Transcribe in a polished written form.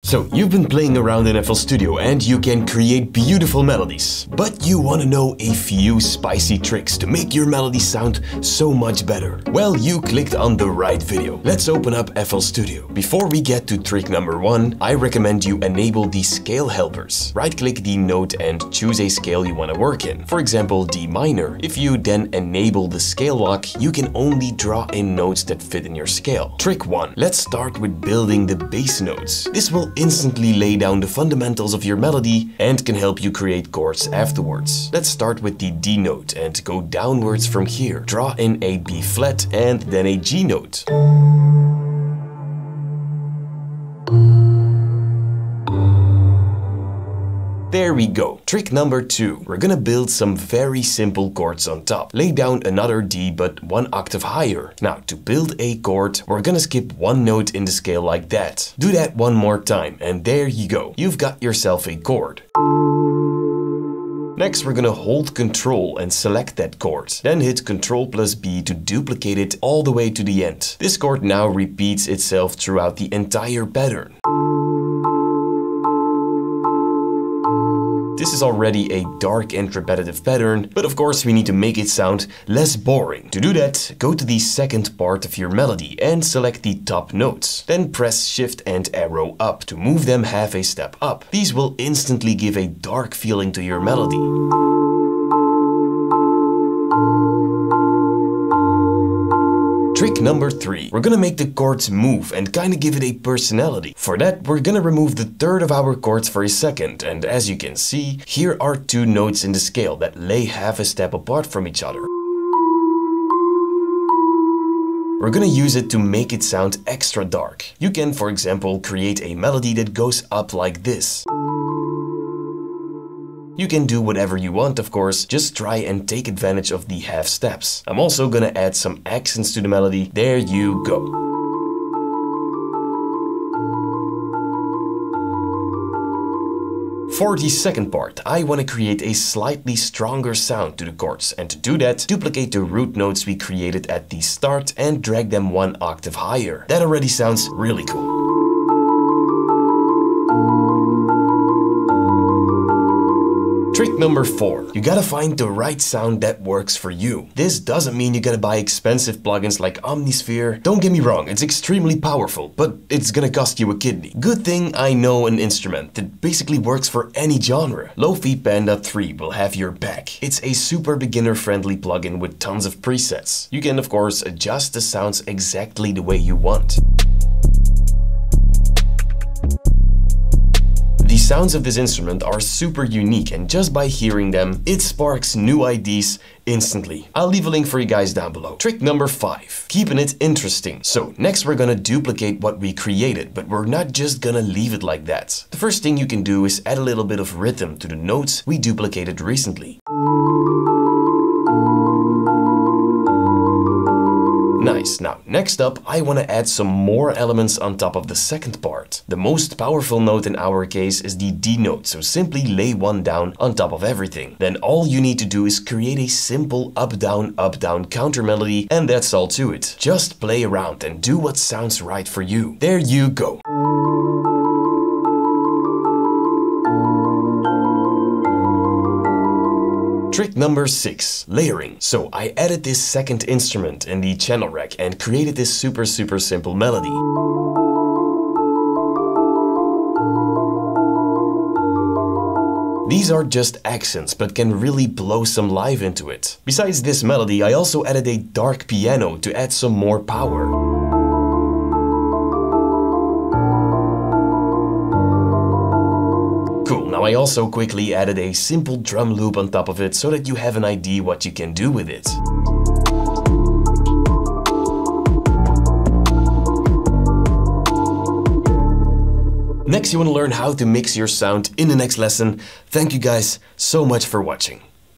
So you've been playing around in FL Studio and you can create beautiful melodies. But you want to know a few spicy tricks to make your melody sound so much better. Well, you clicked on the right video. Let's open up FL Studio. Before we get to trick number 1, I recommend you enable the scale helpers. Right-click the note and choose a scale you want to work in. For example, D minor. If you then enable the scale lock, you can only draw in notes that fit in your scale. Trick 1. Let's start with building the bass notes. This will instantly lay down the fundamentals of your melody and can help you create chords afterwards. Let's start with the D note and go downwards from here. Draw in a B flat and then a G note. There we go. Trick number 2. We're gonna build some very simple chords on top. Lay down another D but 1 octave higher. Now, to build a chord, we're gonna skip 1 note in the scale like that. Do that 1 more time and there you go. You've got yourself a chord. Next, we're gonna hold Ctrl and select that chord. Then hit Ctrl+B to duplicate it all the way to the end. This chord now repeats itself throughout the entire pattern. This is already a dark and repetitive pattern, but of course we need to make it sound less boring. To do that, go to the second part of your melody and select the top notes. Then press Shift and arrow up to move them half a step up. These will instantly give a dark feeling to your melody. Trick number 3. We're gonna make the chords move and kinda give it a personality. For that, we're gonna remove the third of our chords for a second, and as you can see, here are 2 notes in the scale that lay half a step apart from each other. We're gonna use it to make it sound extra dark. You can, for example, create a melody that goes up like this. You can do whatever you want, of course, just try and take advantage of the half steps. I'm also gonna add some accents to the melody. There you go. For the second part, I want to create a slightly stronger sound to the chords, and to do that, duplicate the root notes we created at the start and drag them 1 octave higher. That already sounds really cool. Trick number 4. You gotta find the right sound that works for you. This doesn't mean you gotta buy expensive plugins like Omnisphere. Don't get me wrong, it's extremely powerful, but it's gonna cost you a kidney. Good thing I know an instrument that basically works for any genre. Lo-Fi Panda 3 will have your back. It's a super beginner-friendly plugin with tons of presets. You can, of course, adjust the sounds exactly the way you want. The sounds of this instrument are super unique, and just by hearing them, it sparks new ideas instantly. I'll leave a link for you guys down below. Trick number 5. Keeping it interesting. So next we're gonna duplicate what we created, but we're not just gonna leave it like that. The first thing you can do is add a little bit of rhythm to the notes we duplicated recently. Nice. Now, next up, I want to add some more elements on top of the second part. The most powerful note in our case is the D note, so simply lay 1 down on top of everything. Then all you need to do is create a simple up-down counter melody, and that's all to it. Just play around and do what sounds right for you. There you go. Trick number 6. Layering. So I added this second instrument in the channel rack and created this super simple melody. These are just accents, but can really blow some life into it. Besides this melody, I also added a dark piano to add some more power. Cool, now I also quickly added a simple drum loop on top of it so that you have an idea what you can do with it. Next, you want to learn how to mix your sound in the next lesson. Thank you guys so much for watching.